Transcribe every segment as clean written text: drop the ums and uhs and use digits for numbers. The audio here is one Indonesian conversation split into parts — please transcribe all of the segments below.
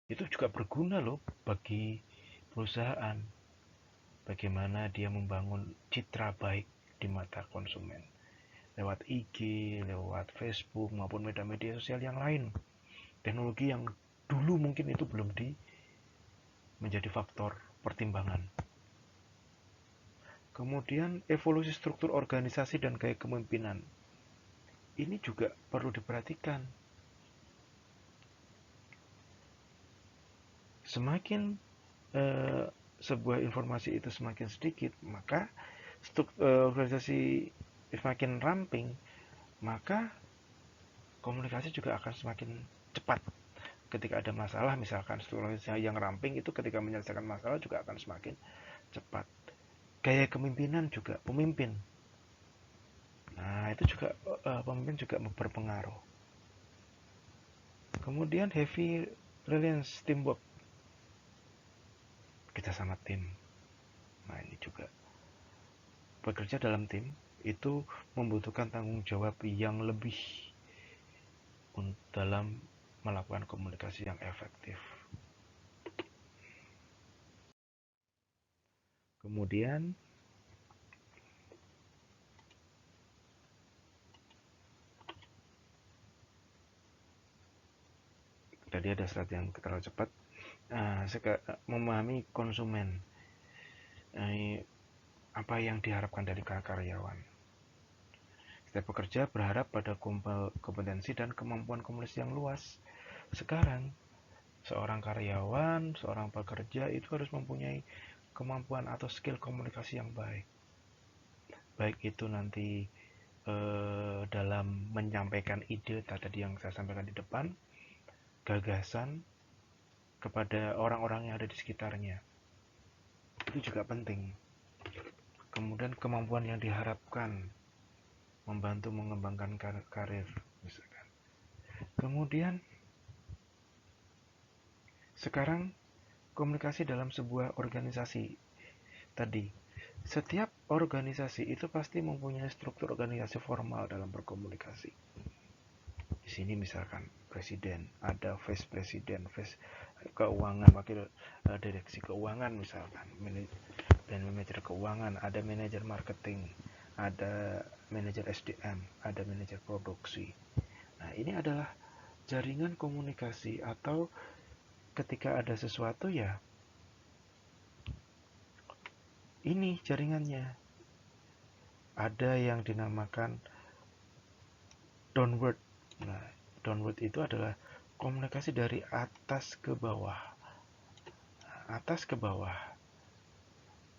Itu juga berguna loh bagi perusahaan. Bagaimana dia membangun citra baik di mata konsumen. Lewat IG, lewat Facebook, maupun media-media sosial yang lain. Teknologi yang dulu mungkin itu belum menjadi faktor pertimbangan. Kemudian evolusi struktur organisasi dan gaya kepemimpinan. Ini juga perlu diperhatikan. Semakin sebuah informasi itu semakin sedikit, maka organisasi semakin ramping, maka komunikasi juga akan semakin cepat. Ketika ada masalah, misalkan struktur yang ramping itu ketika menyelesaikan masalah juga akan semakin cepat. Gaya kepemimpinan juga, pemimpin. Nah, itu juga pemimpin juga berpengaruh. Kemudian heavy reliance teamwork. Kita sama tim. Nah, ini juga bekerja dalam tim itu membutuhkan tanggung jawab yang lebih dalam melakukan komunikasi yang efektif. Kemudian tadi ada slide yang terlalu cepat. Memahami konsumen, apa yang diharapkan dari karyawan. Setiap pekerja berharap pada kompetensi dan kemampuan komunikasi yang luas. Sekarang seorang karyawan, seorang pekerja itu harus mempunyai kemampuan atau skill komunikasi yang baik. Baik itu nanti dalam menyampaikan ide tadi yang saya sampaikan di depan, gagasan kepada orang-orang yang ada di sekitarnya. Itu juga penting. Kemudian kemampuan yang diharapkan membantu mengembangkan karir misalkan. Kemudian sekarang komunikasi dalam sebuah organisasi tadi. Setiap organisasi itu pasti mempunyai struktur organisasi formal dalam berkomunikasi. Di sini misalkan presiden, ada vice presiden, vice keuangan, wakil direksi keuangan misalkan, dan manajer keuangan, ada manajer marketing, ada manajer SDM, ada manajer produksi. Nah, ini adalah jaringan komunikasi atau ketika ada sesuatu ya ini jaringannya. Ada yang dinamakan downward. Nah, downward itu adalah komunikasi dari atas ke bawah. Atas ke bawah.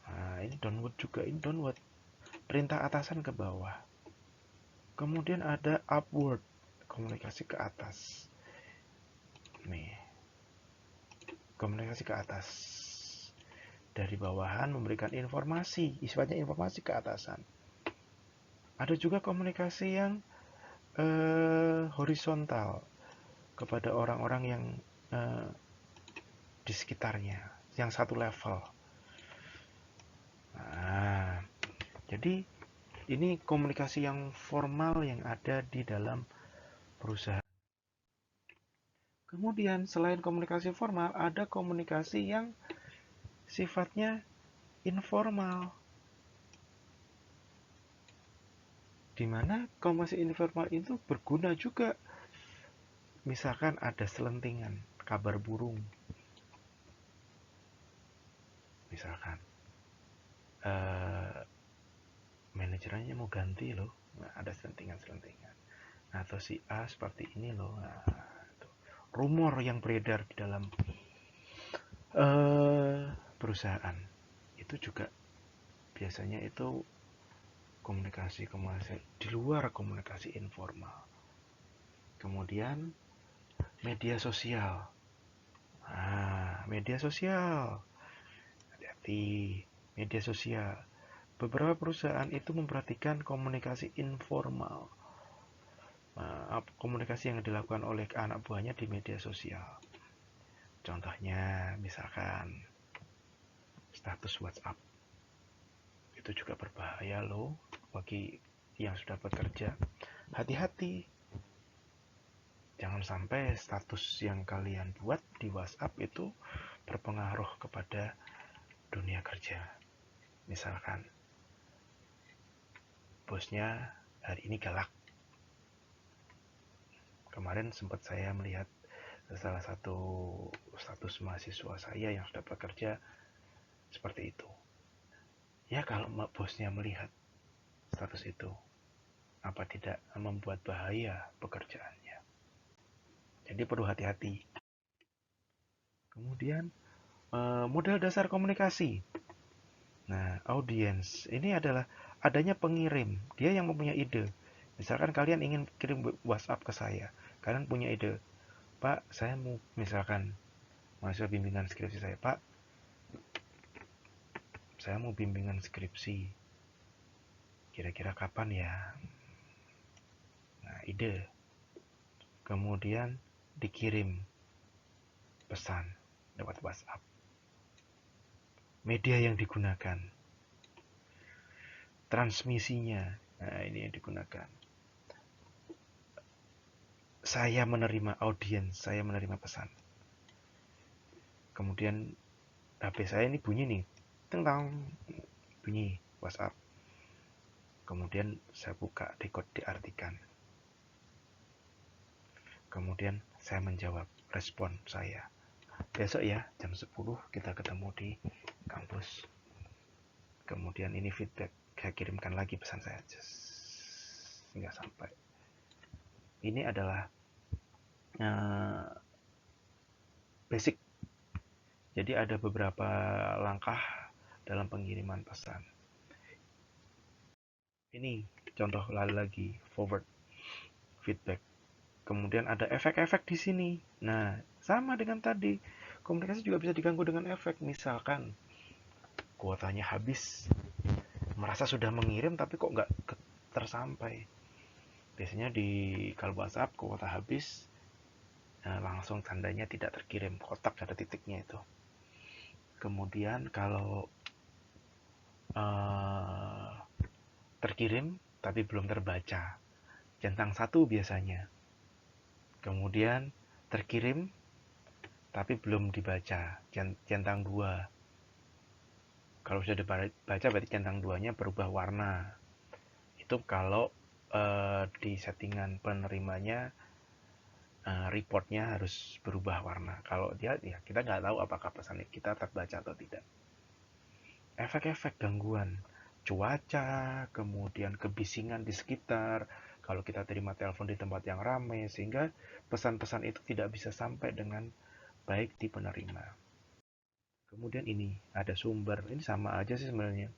Nah, ini downward juga, ini downward. Perintah atasan ke bawah. Kemudian ada upward, komunikasi ke atas. Nih, komunikasi ke atas. Dari bawahan memberikan informasi, sifatnya informasi ke atasan. Ada juga komunikasi yang horizontal kepada orang-orang yang di sekitarnya, yang satu level. Nah, jadi ini komunikasi yang formal yang ada di dalam perusahaan. Kemudian selain komunikasi formal, ada komunikasi yang sifatnya informal. Di mana komunikasi informal itu berguna juga. Misalkan ada selentingan, kabar burung. Misalkan manajernya mau ganti loh. Nah, ada selentingan-selentingan. Atau si A seperti ini loh. Nah, rumor yang beredar di dalam perusahaan itu juga biasanya itu komunikasi di luar komunikasi informal. Kemudian media sosial. Nah, media sosial. Hati-hati, media sosial. Beberapa perusahaan itu memperhatikan komunikasi informal. Nah, komunikasi yang dilakukan oleh anak buahnya di media sosial. Contohnya, misalkan status WhatsApp. Itu juga berbahaya loh bagi yang sudah bekerja. Hati-hati. Jangan sampai status yang kalian buat di WhatsApp itu berpengaruh kepada dunia kerja. Misalkan, bosnya hari ini galak. Kemarin sempat saya melihat salah satu status mahasiswa saya yang sudah bekerja seperti itu. Ya kalau bosnya melihat status itu, apa tidak membuat bahaya pekerjaannya. Jadi perlu hati-hati. Kemudian model dasar komunikasi. Nah, audiens ini adalah adanya pengirim. Dia yang mempunyai ide. Misalkan kalian ingin kirim WhatsApp ke saya, kalian punya ide, Pak, saya mau misalkan mahasiswa bimbingan skripsi saya, Pak, saya mau bimbingan skripsi. Kira-kira kapan ya? Nah, ide. Kemudian dikirim pesan lewat WhatsApp. Media yang digunakan, transmisinya, nah ini yang digunakan. Saya menerima audiens, saya menerima pesan. Kemudian HP saya ini bunyi nih, tentang bunyi WhatsApp. Kemudian saya buka, decode, diartikan. Kemudian saya menjawab, respon saya. Besok ya, jam 10 kita ketemu di kampus. Kemudian ini feedback, saya kirimkan lagi pesan saya. Nggak sampai. Ini adalah basic. Jadi ada beberapa langkah dalam pengiriman pesan. Ini contoh lagi, forward, feedback. Kemudian ada efek-efek di sini. Nah, sama dengan tadi. Komunikasi juga bisa diganggu dengan efek. Misalkan kuotanya habis, merasa sudah mengirim tapi kok nggak tersampai. Biasanya di kalau WhatsApp kuota habis, langsung tandanya tidak terkirim, kotak ada titiknya itu. Kemudian kalau terkirim tapi belum terbaca, centang 1 biasanya. Kemudian terkirim tapi belum dibaca, centang 2. Kalau sudah dibaca berarti centang 2-nya berubah warna. Itu kalau di settingan penerimanya reportnya harus berubah warna. Kalau dia ya kita nggak tahu apakah pesan kita terbaca atau tidak. Efek-efek gangguan cuaca, kemudian kebisingan di sekitar, kalau kita terima telepon di tempat yang ramai, sehingga pesan-pesan itu tidak bisa sampai dengan baik di penerima. Kemudian ini ada sumber, ini sama aja sih sebenarnya,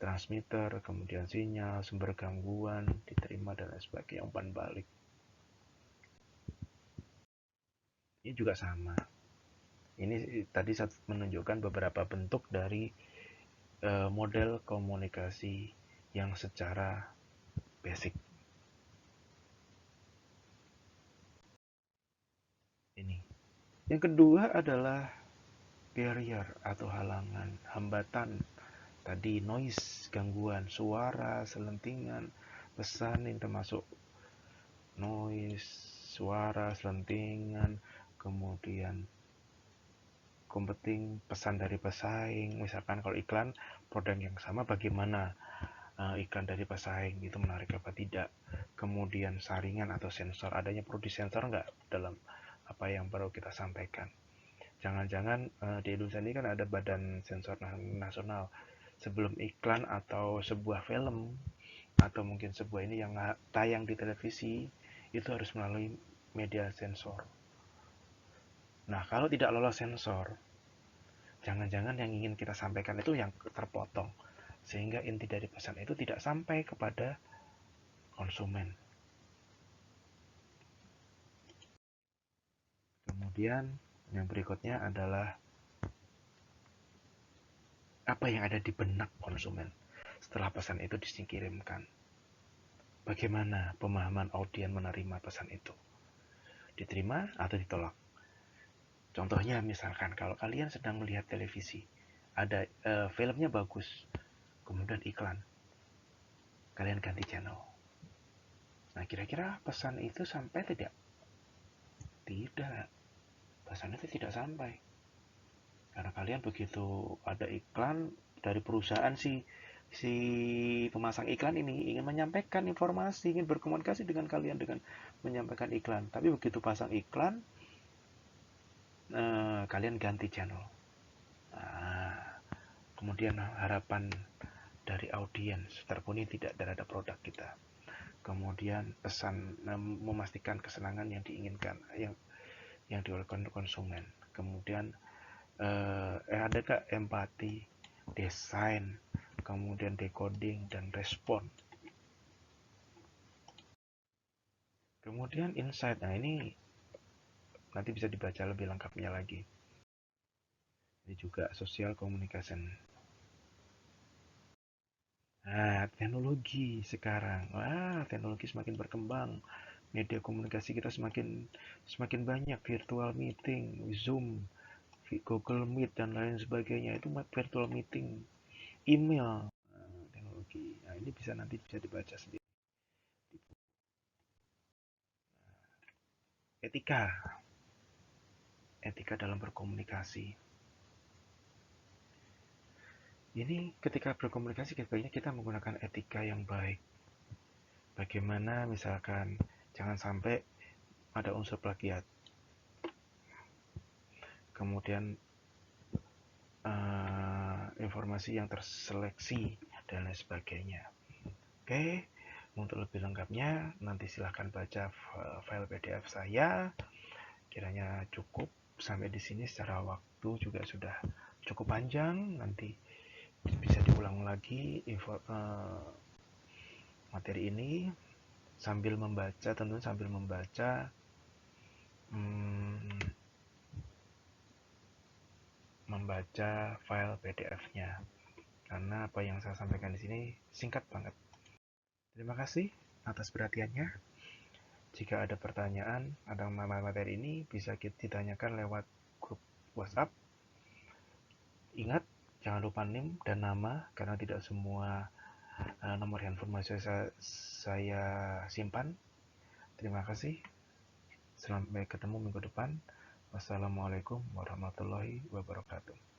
transmitter, kemudian sinyal, sumber gangguan, diterima dan lain sebagainya, umpan balik. Ini juga sama. Ini tadi menunjukkan beberapa bentuk dari model komunikasi yang secara basic. Ini. Yang kedua adalah barrier atau halangan, hambatan. Tadi noise, gangguan suara, selentingan, pesan yang termasuk noise, suara, selentingan, kemudian competing, pesan dari pesaing. Misalkan kalau iklan produk yang sama, bagaimana iklan dari pesaing itu menarik apa tidak. Kemudian saringan atau sensor, adanya perlu disensor nggak dalam apa yang perlu kita sampaikan. Jangan-jangan di Indonesia ini kan ada badan sensor nasional. Sebelum iklan atau sebuah film atau mungkin sebuah ini yang tayang di televisi itu harus melalui media sensor. Nah, kalau tidak lolos sensor, jangan-jangan yang ingin kita sampaikan itu yang terpotong, sehingga inti dari pesan itu tidak sampai kepada konsumen. Kemudian yang berikutnya adalah apa yang ada di benak konsumen setelah pesan itu dikirimkan. Bagaimana pemahaman audien menerima pesan itu? Diterima atau ditolak? Contohnya misalkan kalau kalian sedang melihat televisi, ada filmnya bagus, kemudian iklan, kalian ganti channel. Nah, kira-kira pesan itu sampai tidak? Tidak, pesan itu tidak sampai. Karena kalian begitu ada iklan dari perusahaan si pemasang iklan ini ingin menyampaikan informasi, ingin berkomunikasi dengan kalian dengan menyampaikan iklan. Tapi begitu pasang iklan, kalian ganti channel. Nah, kemudian harapan dari audiens terpenuhi tidak terhadap produk kita. Kemudian pesan memastikan kesenangan yang diinginkan, yang dilakukan konsumen. Kemudian ada gak empati, desain, kemudian decoding dan respon. Kemudian insight. Nah, ini nanti bisa dibaca lebih lengkapnya lagi. Ini juga social communication. Nah, teknologi sekarang. Wah, teknologi semakin berkembang. Media komunikasi kita semakin semakin banyak, virtual meeting, Zoom, Google Meet dan lain sebagainya. Itu virtual meeting, email, teknologi. Nah, ini bisa nanti bisa dibaca sendiri. Etika, etika dalam berkomunikasi. Ini ketika berkomunikasi sebaiknya kita menggunakan etika yang baik. Bagaimana misalkan jangan sampai ada unsur plagiat. Kemudian informasi yang terseleksi dan lain sebagainya. Oke, untuk lebih lengkapnya nanti silahkan baca file PDF saya. Kiranya cukup sampai di sini, secara waktu juga sudah cukup panjang. Nanti bisa diulang lagi materi ini sambil membaca, tentu sambil membaca file PDF-nya. Karena apa yang saya sampaikan di sini singkat banget. Terima kasih atas perhatiannya. Jika ada pertanyaan tentang materi ini bisa ditanyakan lewat grup WhatsApp. Ingat, jangan lupa NIM dan nama karena tidak semua nomor handphone saya simpan. Terima kasih. Sampai ketemu minggu depan. Wassalamualaikum warahmatullahi wabarakatuh.